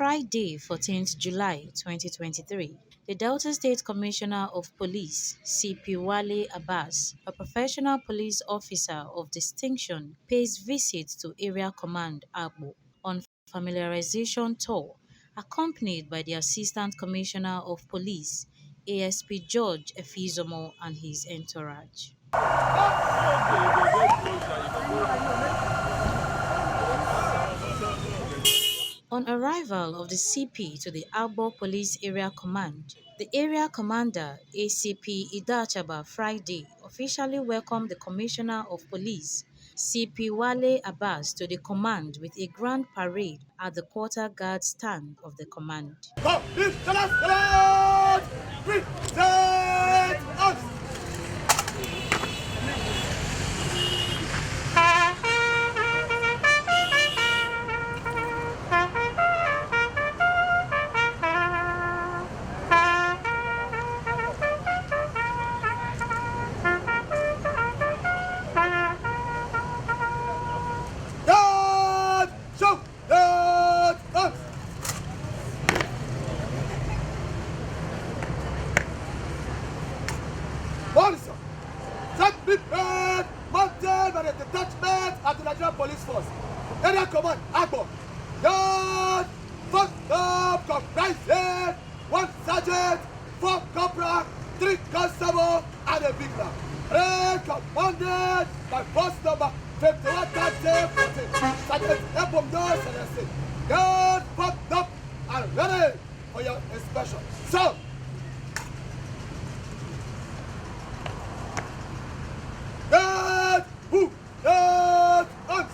Friday, 14th July 2023, the Delta State Commissioner of Police, CP Wale Abbas, a professional police officer of distinction, pays visit to Area Command Agbor on familiarization tour, accompanied by the Assistant Commissioner of Police, ASP George Efizomo, and his entourage. On arrival of the CP to the Agbor Police Area Command, the area commander, ACP Idachaba Friday, officially welcomed the Commissioner of Police, CP Wale Abbas, to the command with a grand parade at the quarter guard stand of the command. Morrison, set prepared, mounted by the detachment at the Nigerian Police Force. Area Command, Agbor. Guard, first up, comprising 1 sergeant, 4 corporal, 3 constable, and a big man. Red commanded by post number 5114, Sergeant Ebomdo Celeste. Guard, first up, and ready for your inspection. So, Red, who, red, arms.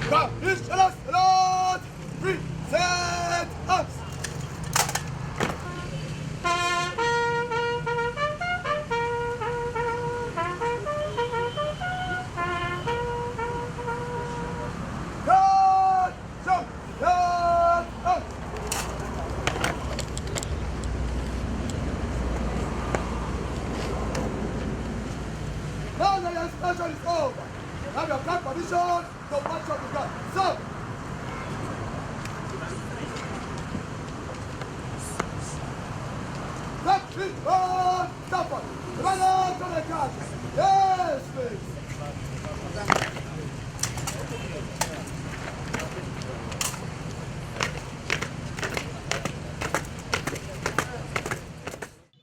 Commissioner Slot, present arms. Guard, jump, guard, arms. Now the inspection is over. Have your gun permission to march on the gun. So, let's keep on stop. Run out to the gun. Yes, please.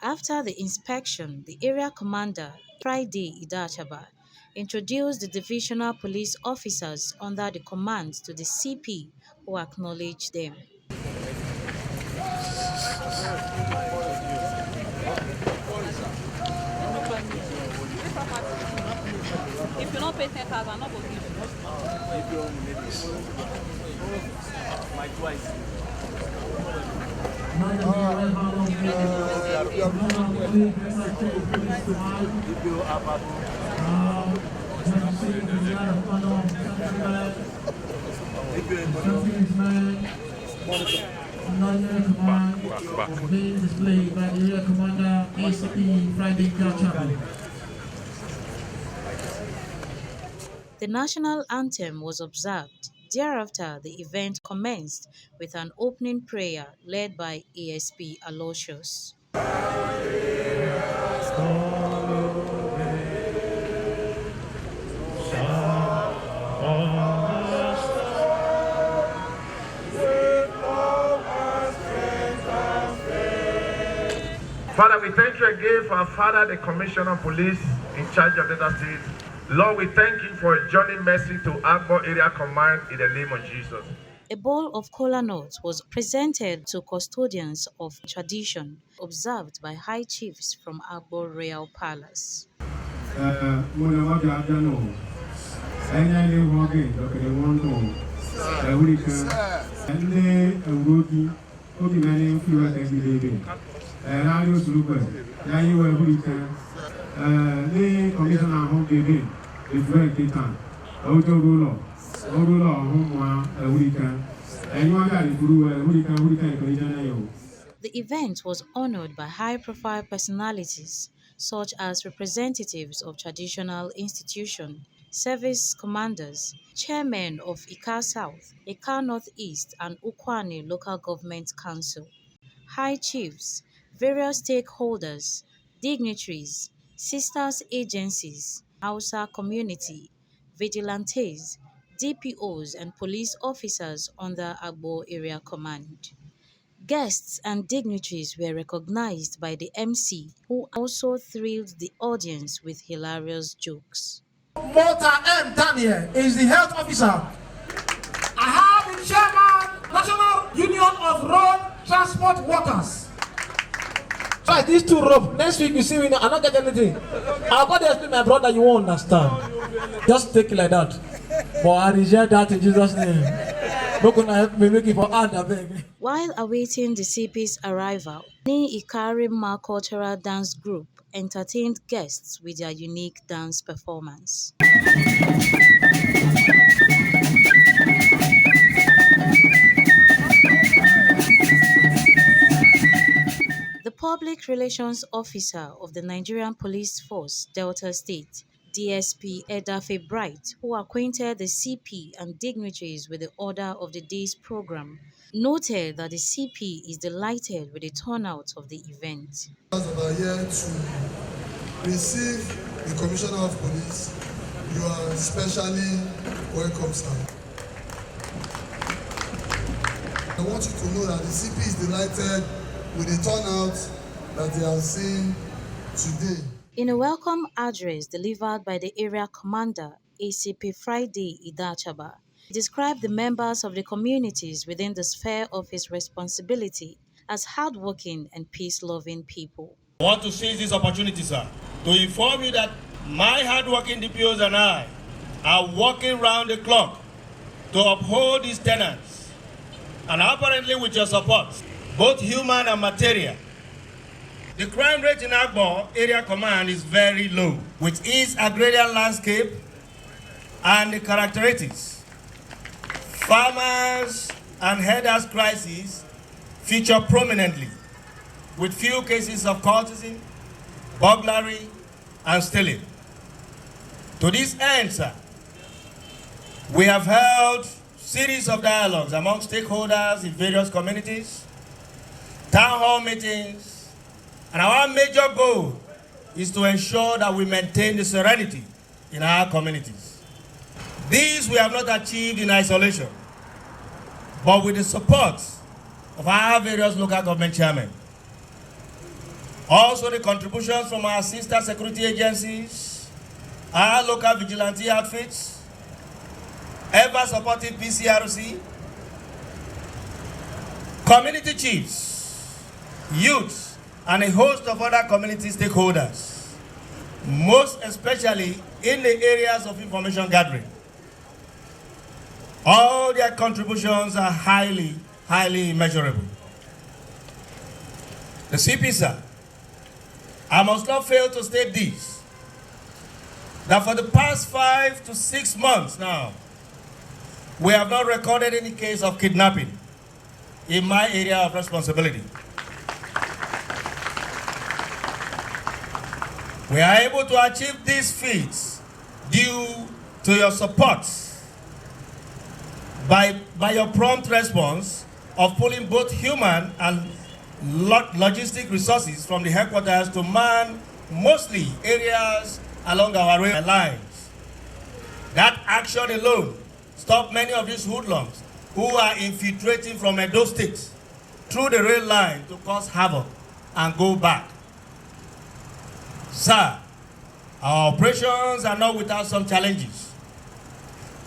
After the inspection, the area commander, Friday Idachaba, introduced the divisional police officers under the command to the CP, who acknowledged them. If you don't pay 10,000, I'm not going to give my twice. Being displayed by the Area Commander ACP Friday Chapel. The national anthem was observed. Thereafter, the event commenced with an opening prayer led by ASP Aloysius. Father, we thank you again for our Father, the Commissioner of Police in charge of Delta State. Lord, we thank you for joining mercy to Agbor Area Command in the name of Jesus. A bowl of kola nuts was presented to custodians of tradition, observed by high chiefs from Agbor Royal Palace. Eureka, and the Woody, Woody Manning, fewer every day. Radio Super, Yayu Eureka, the Commissioner Home Giving, the Frank Titan, Auto Ruler, Orula, Home, Eureka, and you are the Guru, Eureka, Eureka, The event was honored by high-profile personalities such as representatives of traditional institutions, service commanders, chairmen of Ika South, Ika Northeast, and Ukwane Local Government Council, high chiefs, various stakeholders, dignitaries, sisters agencies, Hausa community, vigilantes, DPOs, and police officers under Agbor Area Command. Guests and dignitaries were recognized by the MC, who also thrilled the audience with hilarious jokes. Walter M. Daniel is the health officer. I have the chairman, National Union of Road Transport Workers. Try these two rope. Next week you see me, I don't get anything. I'll go there explain my brother, you won't understand. Just take it like that. But I reject that in Jesus' name. While awaiting the CP's arrival, Ni Ikarima Cultural Dance Group entertained guests with their unique dance performance. The Public Relations Officer of the Nigerian Police Force, Delta State, DSP Edafe Bright, who acquainted the CP and dignitaries with the order of the day's program, noted that the CP is delighted with the turnout of the event. We are here to receive the Commissioner of Police. You are especially welcome, sir. I want you to know that the CP is delighted with the turnout that they have seen today. In a welcome address delivered by the area commander, ACP Friday Idachaba, he described the members of the communities within the sphere of his responsibility as hardworking and peace-loving people. I want to seize this opportunity, sir, to inform you that my hardworking DPOs and I are working round the clock to uphold these tenets, and apparently with your support, both human and material. The crime rate in Agbor Area Command is very low, with its agrarian landscape and the characteristics. Farmers and herders' crises feature prominently, with few cases of cultism, burglary, and stealing. To this end, sir, we have held series of dialogues among stakeholders in various communities, town hall meetings, and our major goal is to ensure that we maintain the serenity in our communities. These we have not achieved in isolation, but with the support of our various local government chairmen. Also the contributions from our sister security agencies, our local vigilante outfits, ever-supportive PCRC, community chiefs, youths, and a host of other community stakeholders, most especially in the areas of information gathering. All their contributions are highly immeasurable. The CP, sir, I must not fail to state this, that for the past 5 to 6 months now, we have not recorded any case of kidnapping in my area of responsibility. We are able to achieve these feats due to your support by your prompt response of pulling both human and logistic resources from the headquarters to man mostly areas along our rail lines. That action alone stopped many of these hoodlums who are infiltrating from Edo State through the rail line to cause havoc and go back. Sir, our operations are not without some challenges.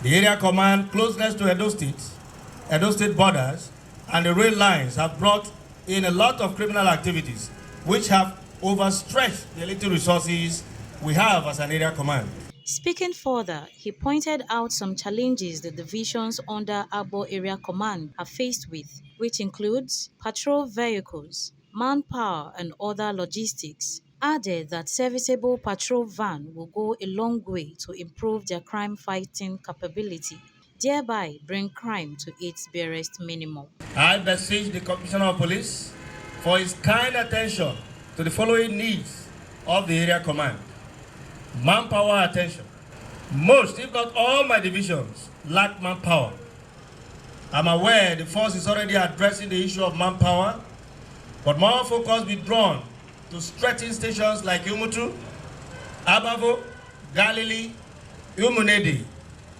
The area command closeness to Edo State borders, and the rail lines have brought in a lot of criminal activities, which have overstretched the little resources we have as an area command. Speaking further, he pointed out some challenges the divisions under Agbor Area Command are faced with, which includes patrol vehicles, manpower, and other logistics. Added that serviceable patrol van will go a long way to improve their crime-fighting capability, thereby bring crime to its barest minimum. I beseech the Commissioner of Police for his kind attention to the following needs of the area command. Manpower attention. Most, if not all, my divisions lack manpower. I'm aware the force is already addressing the issue of manpower, but more focus be drawn to stretching stations like Umutu, Abavo, Galilee, Umunedi,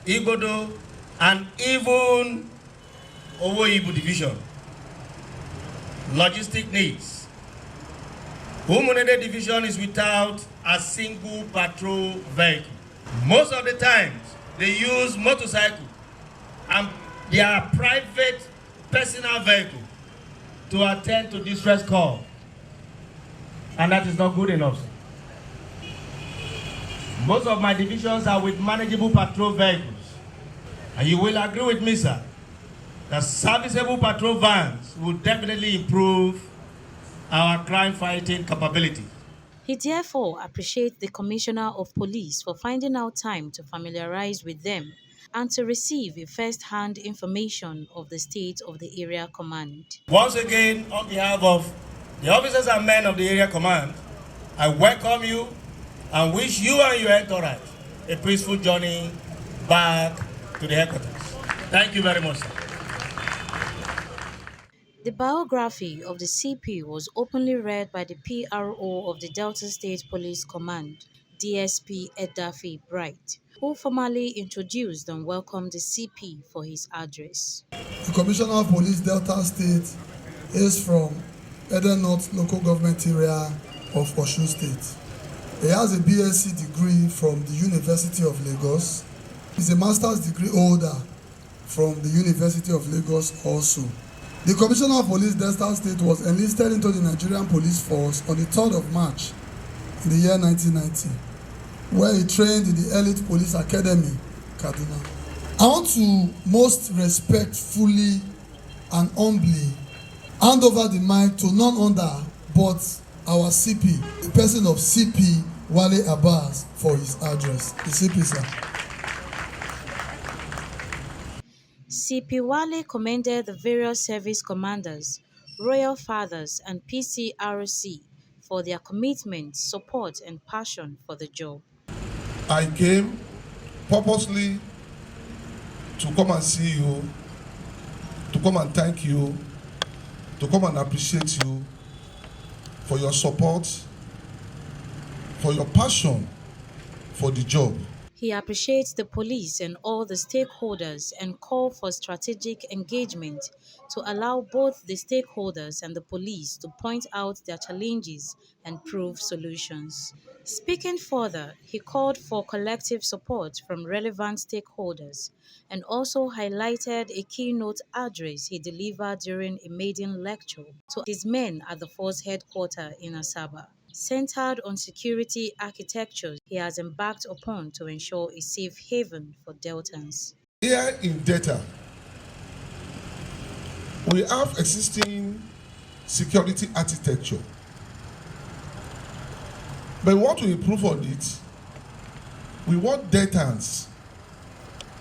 Igodo, and even Owoibu division. Logistic needs. Umunede division is without a single patrol vehicle. Most of the times, they use motorcycle and their private personal vehicle to attend to distress call. And that is not good enough. Most of my divisions are with manageable patrol vehicles. And you will agree with me, sir, that serviceable patrol vans will definitely improve our crime-fighting capability. He therefore appreciates the Commissioner of Police for finding out time to familiarize with them and to receive a first-hand information of the state of the area command. Once again, on behalf of the officers and men of the area command, I welcome you and wish you and your entourage a peaceful journey back to the headquarters. Thank you very much, sir. The biography of the CP was openly read by the PRO of the Delta State Police Command, DSP Edafi Bright, who formally introduced and welcomed the CP for his address. The Commissioner of Police Delta State is from Eden North Local Government Area of Osun State. He has a BSc degree from the University of Lagos. He's a master's degree holder from the University of Lagos also. The Commissioner of Police Delta State was enlisted into the Nigerian Police Force on the 3rd of March in the year 1990, where he trained in the Elite Police Academy, Kaduna. I want to most respectfully and humbly hand over the mic to none other but our CP, the person of CP Wale Abbas, for his address. The CP, sir. CP Wale commended the various service commanders, royal fathers, and PCRC for their commitment, support, and passion for the job. I came purposely to come and see you, to come and thank you, to come and appreciate you for your support, for your passion for the job. He appreciates the police and all the stakeholders and called for strategic engagement to allow both the stakeholders and the police to point out their challenges and prove solutions. Speaking further, he called for collective support from relevant stakeholders and also highlighted a keynote address he delivered during a maiden lecture to his men at the force headquarters in Asaba, centered on security architectures he has embarked upon to ensure a safe haven for Deltans. Here in Delta, we have existing security architecture, but we want to improve on it. We want Deltans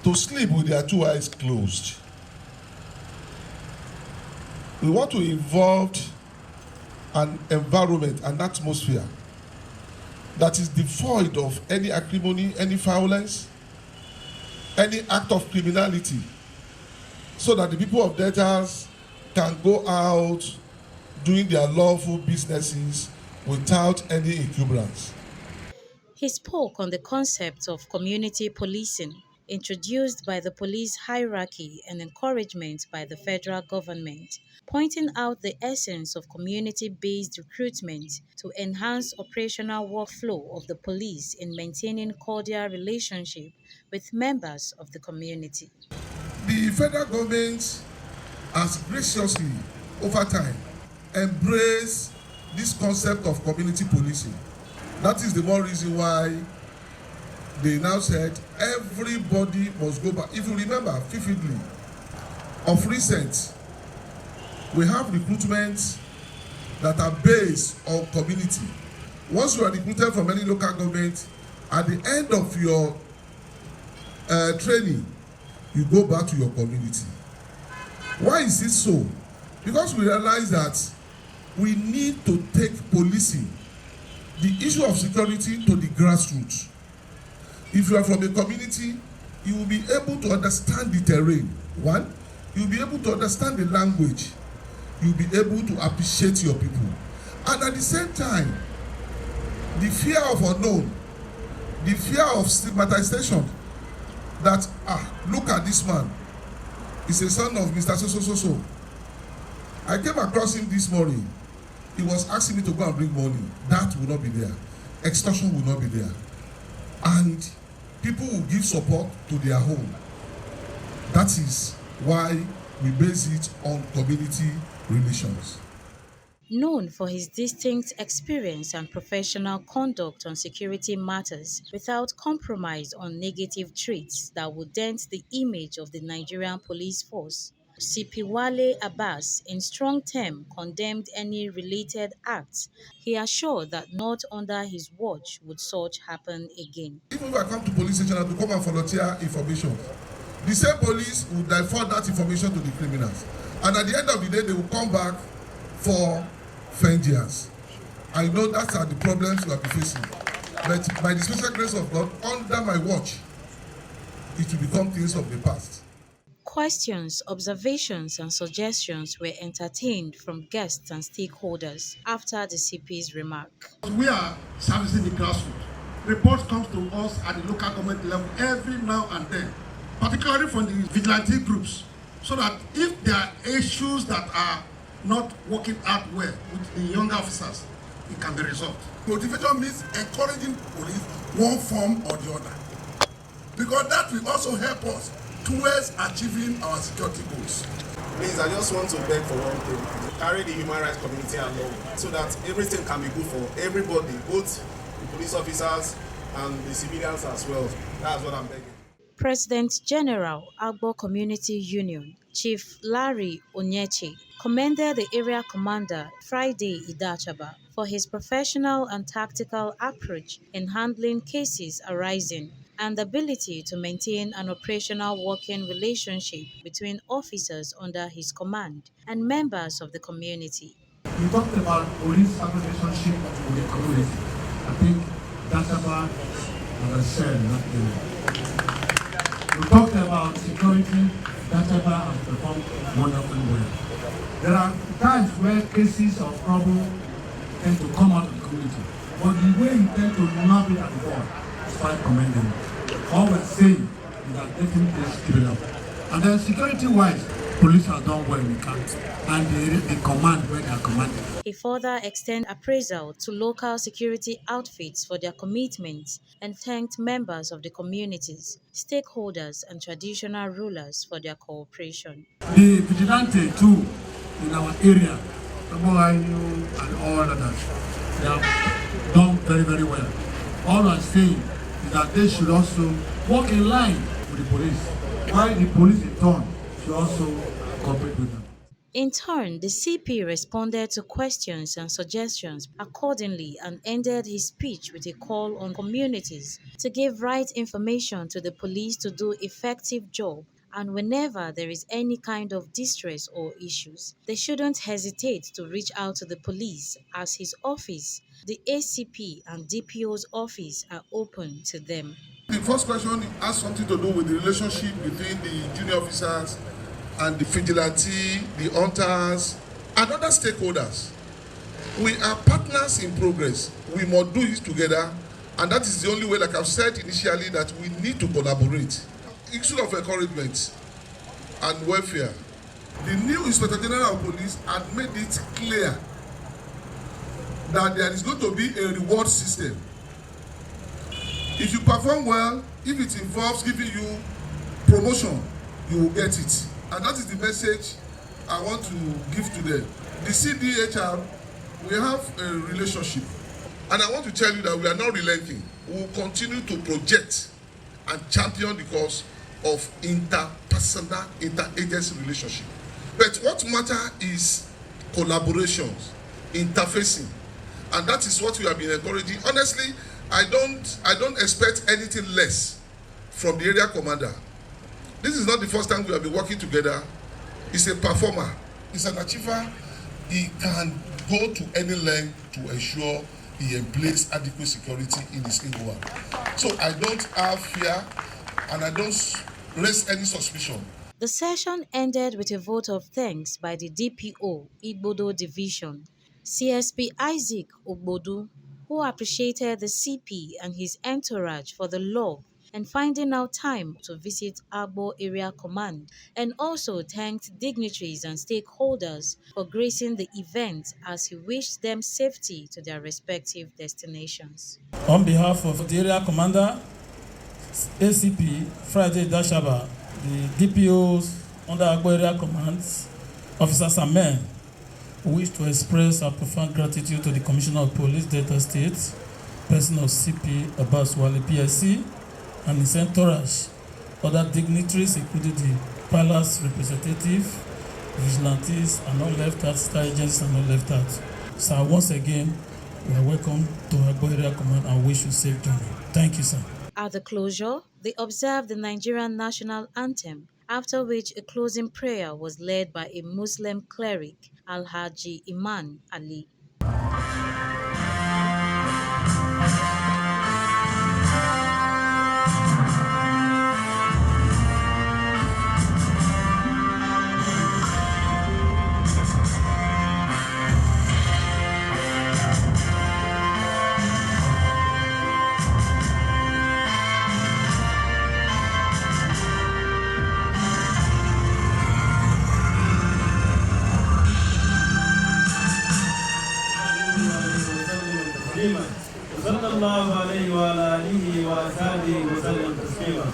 to sleep with their two eyes closed. We want to involve an environment, an atmosphere that is devoid of any acrimony, any violence, any act of criminality, so that the people of Deltas can go out doing their lawful businesses without any encumbrance. He spoke on the concept of community policing, introduced by the police hierarchy and encouragement by the federal government, pointing out the essence of community-based recruitment to enhance operational workflow of the police in maintaining cordial relationship with members of the community. The federal government has graciously, over time, embraced this concept of community policing. That is the one reason why they now said everybody must go back. If you remember vividly, of recent, we have recruitments that are based on community. Once you are recruited from any local government, at the end of your training, you go back to your community. Why is it so? Because we realize that we need to take policing, the issue of security, to the grassroots. If you are from a community, you will be able to understand the terrain. One, you'll be able to understand the language. You'll be able to appreciate your people. And at the same time, the fear of unknown, the fear of stigmatization, that, look at this man, he's a son of Mr. So. I came across him this morning. He was asking me to go and bring money. That will not be there. Extortion will not be there. And people will give support to their home. That is why we base it on community relations. Known for his distinct experience and professional conduct on security matters without compromise on negative traits that would dent the image of the Nigerian police force, CP Wale Abbas, in strong terms, condemned any related acts. He assured that not under his watch would such happen again. Even if I come to police station and to come and volunteer information, the same police will divert that information to the criminals. And at the end of the day, they will come back for vengeance. I know that are the problems we are facing. But by the special grace of God, under my watch, it will become things of the past. Questions, observations, and suggestions were entertained from guests and stakeholders after the CP's remark. We are servicing the grassroots. Reports come to us at the local government level every now and then, particularly from the vigilante groups, so that if there are issues that are not working out well with the young officers, it can be resolved. Motivation means encouraging police one form or the other, because that will also help us towards achieving our security goals. Please, I just want to beg for one thing. Carry the human rights community along so that everything can be good for everybody, both the police officers and the civilians as well. That's what I'm begging. President General Agbor Community Union, Chief Larry Onyechi, commended the area commander, Friday Idachaba, for his professional and tactical approach in handling cases arising and the ability to maintain an operational working relationship between officers under his command and members of the community. You talked about police relationship with the community. I think that's about what I said, not the. We talked about security, that's about has performed wonderfully well. There are times where cases of trouble tend to come out of the community, but the way you tend to navigate at the board is quite commendable. All we're saying is that letting this keep it up. And then security-wise, police have done well in the camp, and they command where they are commanding. He further extended appraisal to local security outfits for their commitment and thanked members of the communities, stakeholders, and traditional rulers for their cooperation. The vigilante too in our area, and all others, they have done very, very well. All I'm saying is that they should also work in line with the police, while the police in turn should also cooperate with them. In turn, the CP responded to questions and suggestions accordingly and ended his speech with a call on communities to give right information to the police to do effective job, and whenever there is any kind of distress or issues, they shouldn't hesitate to reach out to the police, as his office, the ACP and DPO's office are open to them. The first question has something to do with the relationship between the junior officers and the vigilante, the hunters, and other stakeholders. We are partners in progress. We must do it together, and that is the only way, like I've said initially, that we need to collaborate. Issue of encouragement and welfare. The new Inspector General of Police had made it clear that there is going to be a reward system. If you perform well, if it involves giving you promotion, you will get it. And that is the message I want to give to them. The CDHR, we have a relationship. And I want to tell you that we are not relenting. we will continue to project and champion the cause of interpersonal, interagency relationship. But what matters is collaborations, interfacing, and that is what we have been encouraging. Honestly, I don't expect anything less from the area commander. This is not the first time we have been working together. He's a performer, he's an achiever. He can go to any length to ensure he employs adequate security in his area. So I don't have fear and I don't raise any suspicion. The session ended with a vote of thanks by the DPO Igbodo Division, CSP Isaac Ogbodu, who appreciated the CP and his entourage for the love and finding out time to visit Agbor Area Command, and also thanked dignitaries and stakeholders for gracing the event as he wished them safety to their respective destinations. On behalf of the Area Commander, ACP Friday Dashaba, the DPOs under Agbor Area Command, officers and men, we wish to express our profound gratitude to the Commissioner of Police, Delta State, person of CP Abbas Wale PSC, and his entourage, other dignitaries, including the palace representative, vigilantes, and all left out, star agents, and all left out. So once again, we are welcome to Agbor Area Command and wish you safe journey. Thank you, sir. At the closure, they observed the Nigerian national anthem, after which a closing prayer was led by a Muslim cleric, Alhaji Iman Ali. صلى الله عليه وعلى آله وصحبه وسلم تسليما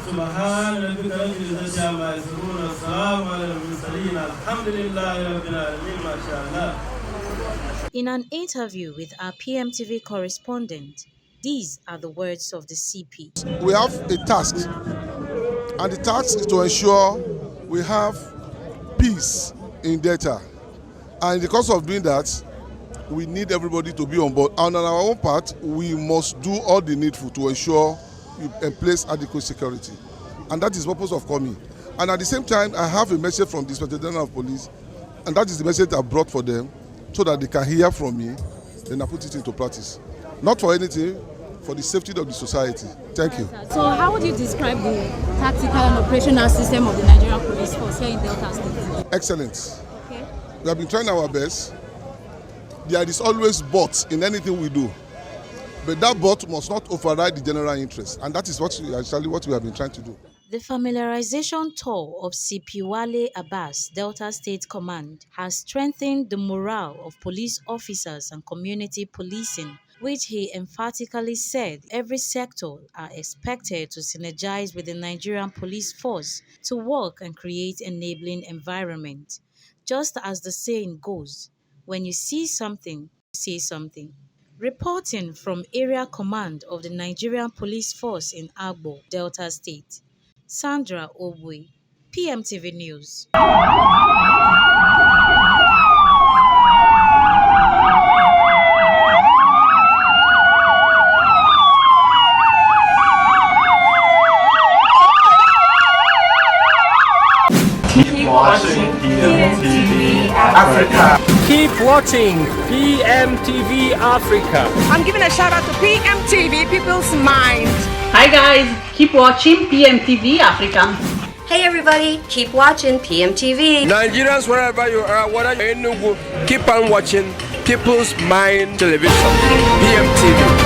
سبحان ربك رب العزة عما يصفون والسلام على المرسلين الحمد لله رب العالمين ما شاء الله. In an interview with our PMTV correspondent, these are the words of the CP. We have a task, and the task is to ensure we have peace in Delta. And because of doing that, we need everybody to be on board. And on our own part, we must do all the needful to ensure we place adequate security. And that is the purpose of coming. And at the same time, I have a message from the Inspector General of Police, and that is the message I brought for them, so that they can hear from me, then I put it into practice. Not for anything, for the safety of the society. Thank you. So how would you describe the tactical and operational system of the Nigerian Police Force here in Delta State? Excellent. Okay. We have been trying our best. There is always but in anything we do. But that but must not override the general interest. And that is actually what we have been trying to do. The familiarization tour of CP Wale Abbas, Delta State Command, has strengthened the morale of police officers and community policing, which he emphatically said every sector are expected to synergize with the Nigerian police force to work and create enabling environment. Just as the saying goes, when you see something, say something. Reporting from Area Command of the Nigerian Police Force in Agbor, Delta State, Sandra Obwe, PMTV News. Keep watching PMTV Africa. Keep watching PMTV Africa. I'm giving a shout out to PMTV, People's Mind. Hi guys, keep watching PMTV Africa. Hey everybody, keep watching PMTV. Nigerians, wherever you are, whether you're in Nugu, keep on watching People's Mind Television, PMTV.